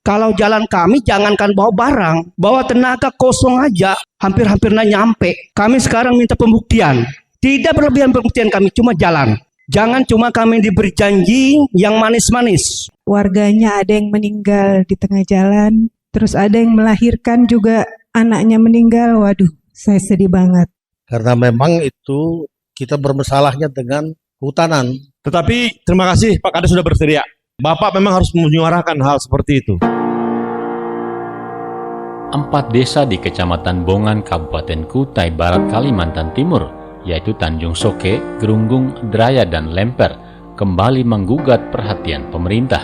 Kalau jalan kami jangankan bawa barang, bawa tenaga kosong aja hampir-hampir nyampe. Kami sekarang minta pembuktian. Tidak berlebihan pembuktian kami, cuma jalan. Jangan cuma kami diberi janji yang manis-manis. Warganya ada yang meninggal di tengah jalan, terus ada yang melahirkan juga anaknya meninggal. Waduh, saya sedih banget. Karena memang itu kita bermasalahnya dengan kehutanan. Tetapi terima kasih Pak Kades sudah bersedia. Bapak memang harus menyuarakan hal seperti itu. 4 desa di Kecamatan Bongan, Kabupaten Kutai Barat, Kalimantan Timur, yaitu Tanjung Soke, Gerunggung, Draya, dan Lemper, kembali menggugat perhatian pemerintah.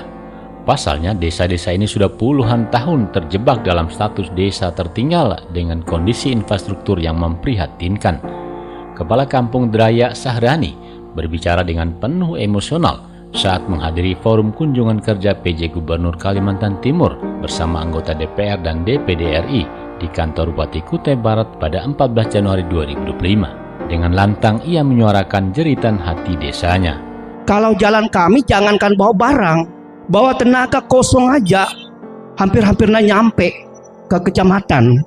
Pasalnya, desa-desa ini sudah puluhan tahun terjebak dalam status desa tertinggal dengan kondisi infrastruktur yang memprihatinkan. Kepala Kampung Draya Sahrani berbicara dengan penuh emosional saat menghadiri forum kunjungan kerja PJ Gubernur Kalimantan Timur bersama anggota DPR dan DPD RI di kantor Bupati Kutai Barat pada 14 Januari 2025. Dengan lantang ia menyuarakan jeritan hati desanya. Kalau jalan kami jangankan bawa barang, bawa tenaga kosong aja hampir-hampir nyampe ke kecamatan.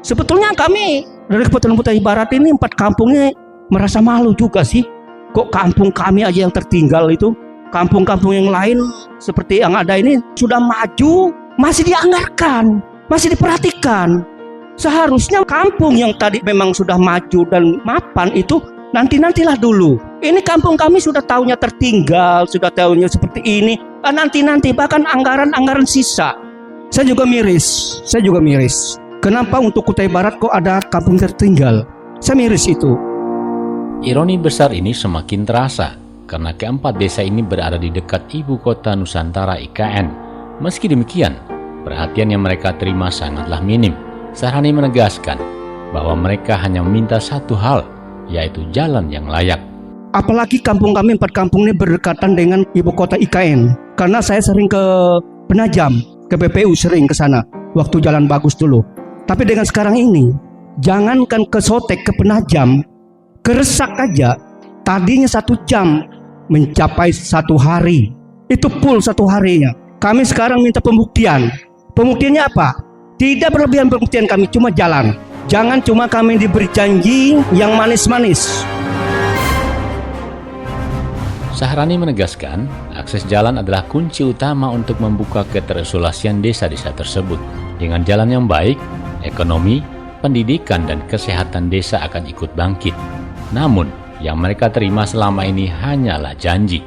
Sebetulnya kami dari Kabupaten Kutai Barat ini 4 kampungnya merasa malu juga sih. Kok kampung kami aja yang tertinggal itu? Kampung-kampung yang lain seperti yang ada ini sudah maju, masih dianggarkan, masih diperhatikan. Seharusnya kampung yang tadi memang sudah maju dan mapan itu nanti-nantilah dulu. Ini kampung kami sudah tahunya tertinggal, sudah tahunya seperti ini. Nanti-nanti bahkan anggaran-anggaran sisa. Saya juga miris. Kenapa untuk Kutai Barat kok ada kampung tertinggal? Saya miris itu. Ironi besar ini semakin terasa karena keempat desa ini berada di dekat ibu kota Nusantara IKN. Meski demikian, perhatian yang mereka terima sangatlah minim. Sahrani menegaskan bahwa mereka hanya meminta satu hal, yaitu jalan yang layak. Apalagi kampung kami 4 kampung ini berdekatan dengan ibu kota IKN. Karena saya sering ke Penajam, ke PPU sering ke sana waktu jalan bagus dulu. Tapi dengan sekarang ini, jangankan ke Sotek, ke Penajam, ke Resak aja, tadinya 1 jam mencapai 1 hari. Itu full 1 harinya. Kami sekarang minta pembuktian. Pembuktiannya apa? Tidak berlebihan pembuktian kami, cuma jalan. Jangan cuma kami diberi janji yang manis-manis. Sahrani menegaskan, akses jalan adalah kunci utama untuk membuka keterisolasian desa-desa tersebut. Dengan jalan yang baik, ekonomi, pendidikan, dan kesehatan desa akan ikut bangkit. Namun, yang mereka terima selama ini hanyalah janji.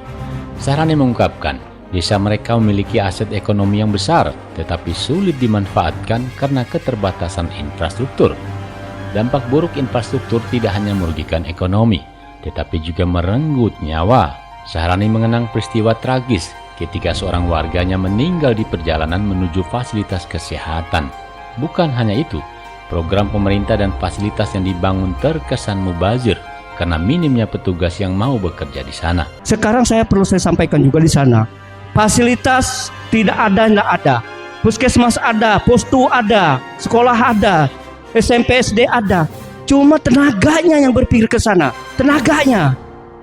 Sahrani mengungkapkan, desa mereka memiliki aset ekonomi yang besar, tetapi sulit dimanfaatkan karena keterbatasan infrastruktur. Dampak buruk infrastruktur tidak hanya merugikan ekonomi, tetapi juga merenggut nyawa. Sahrani mengenang peristiwa tragis ketika seorang warganya meninggal di perjalanan menuju fasilitas kesehatan. Bukan hanya itu, program pemerintah dan fasilitas yang dibangun terkesan mubazir karena minimnya petugas yang mau bekerja di sana. Sekarang saya sampaikan juga di sana. Fasilitas tidak ada. Puskesmas ada, postu ada, sekolah ada, SMP SD ada. Cuma tenaganya yang berpikir ke sana. Tenaganya.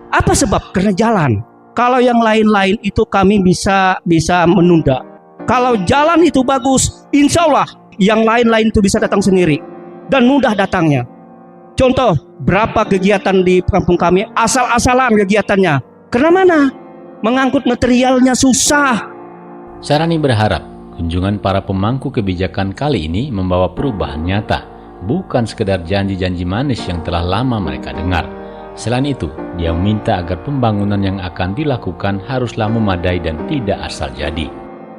Apa sebab? Karena jalan. Kalau yang lain-lain itu kami bisa menunda. Kalau jalan itu bagus, insya Allah yang lain-lain itu bisa datang sendiri dan mudah datangnya. Contoh, berapa kegiatan di kampung kami asal-asalan kegiatannya. Karena mana? Mengangkut materialnya susah. Sahrani berharap kunjungan para pemangku kebijakan kali ini membawa perubahan nyata, bukan sekedar janji-janji manis yang telah lama mereka dengar. Selain itu, dia meminta agar pembangunan yang akan dilakukan haruslah memadai dan tidak asal jadi.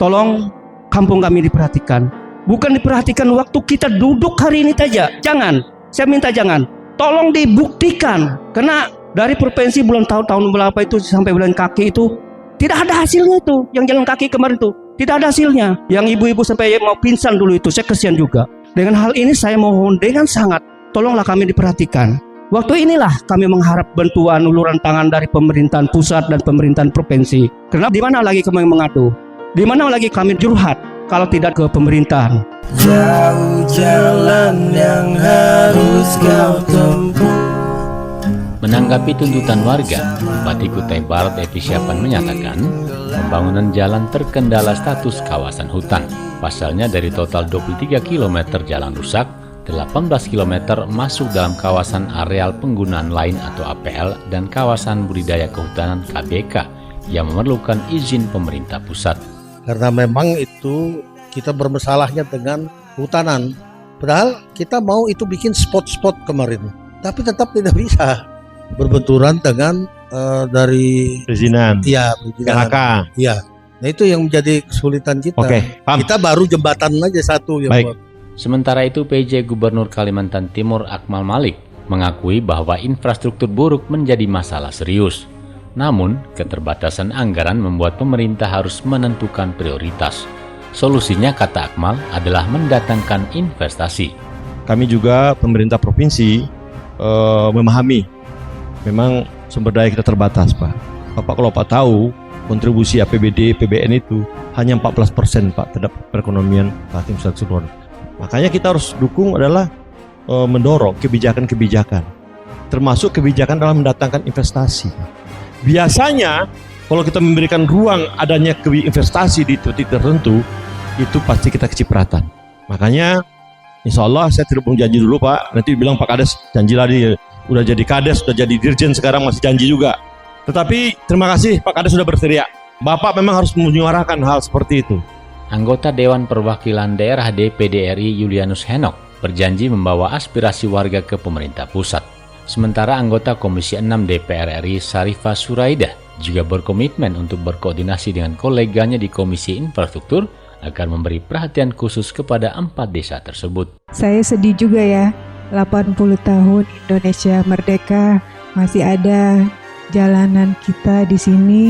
Tolong kampung kami diperhatikan. Bukan diperhatikan waktu kita duduk hari ini saja. Jangan. Saya minta jangan. Tolong dibuktikan. Karena dari provinsi bulan tahun berapa itu sampai bulan kaki itu tidak ada hasilnya itu. Yang jalan kaki kemarin itu tidak ada hasilnya. Yang ibu-ibu sampai mau pingsan dulu itu, saya kasihan juga. Dengan hal ini saya mohon dengan sangat, tolonglah kami diperhatikan. Waktu inilah kami mengharap bantuan uluran tangan dari pemerintahan pusat dan pemerintahan provinsi. Karena di mana lagi kami mengadu? Di mana lagi kami curhat kalau tidak ke pemerintahan? Jauh jalan yang harus kau tempuh. Menanggapi tuntutan warga, Bupati Kutai Barat Epi Syapan menyatakan, pembangunan jalan terkendala status kawasan hutan. Pasalnya dari total 23 km jalan rusak, 18 km masuk dalam kawasan areal penggunaan lain atau APL dan kawasan budidaya kehutanan KBK yang memerlukan izin pemerintah pusat. Karena memang itu kita bermasalahnya dengan kehutanan. Padahal kita mau itu bikin spot-spot kemarin, tapi tetap tidak bisa. Berbenturan dengan dari Perizinan. perizinan. KHK. Iya. Nah itu yang menjadi kesulitan kita. Oke, paham. Kita baru jembatan aja satu yang Baik. buat. Sementara itu, PJ Gubernur Kalimantan Timur Akmal Malik mengakui bahwa infrastruktur buruk menjadi masalah serius. Namun, keterbatasan anggaran membuat pemerintah harus menentukan prioritas. Solusinya, kata Akmal, adalah mendatangkan investasi. Kami juga pemerintah provinsi memahami memang sumber daya kita terbatas, Pak. Bapak kalau Pak tahu, kontribusi APBD, PBN itu hanya 14% Pak terhadap perekonomian Kaltim Seluruh. Makanya kita harus dukung adalah mendorong kebijakan-kebijakan, termasuk kebijakan dalam mendatangkan investasi. Biasanya kalau kita memberikan ruang adanya investasi di titik tertentu, itu pasti kita kecipratan. Makanya insya Allah saya tidak mau janji dulu Pak, nanti bilang Pak Kades janji lagi, udah jadi Kades, udah jadi Dirjen, sekarang masih janji juga. Tetapi terima kasih Pak Kades sudah bersedia. Bapak memang harus menyuarakan hal seperti itu. Anggota Dewan Perwakilan Daerah DPD RI Julianus Henok berjanji membawa aspirasi warga ke pemerintah pusat. Sementara anggota Komisi 6 DPR RI Sarifah Suraidah juga berkomitmen untuk berkoordinasi dengan koleganya di Komisi Infrastruktur agar memberi perhatian khusus kepada 4 desa tersebut. Saya sedih juga ya, 80 tahun Indonesia merdeka, masih ada jalanan kita di sini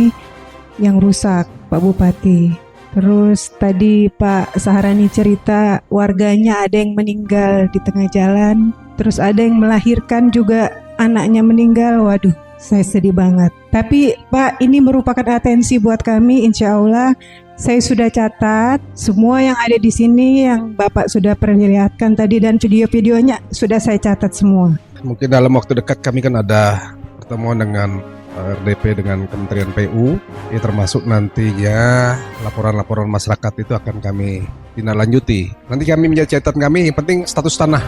yang rusak, Pak Bupati. Terus tadi Pak Saharani cerita warganya ada yang meninggal di tengah jalan, terus ada yang melahirkan juga anaknya meninggal. Waduh, saya sedih banget. Tapi Pak, ini merupakan atensi buat kami, insya Allah. Saya sudah catat semua yang ada di sini yang Bapak sudah perlihatkan tadi dan video-videonya sudah saya catat semua. Mungkin dalam waktu dekat kami kan ada pertemuan dengan RDP dengan Kementerian PU, ya termasuk nantinya laporan-laporan masyarakat itu akan kami tindak-lanjuti. Nanti kami menjadi catatan kami, yang penting status tanah.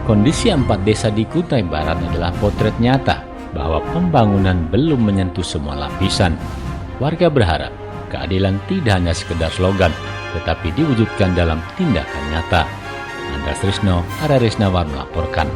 Kondisi 4 desa di Kutai Barat adalah potret nyata bahwa pembangunan belum menyentuh semua lapisan. Warga berharap keadilan tidak hanya sekedar slogan, tetapi diwujudkan dalam tindakan nyata. Andras Trisno, Ara Risnawar melaporkan.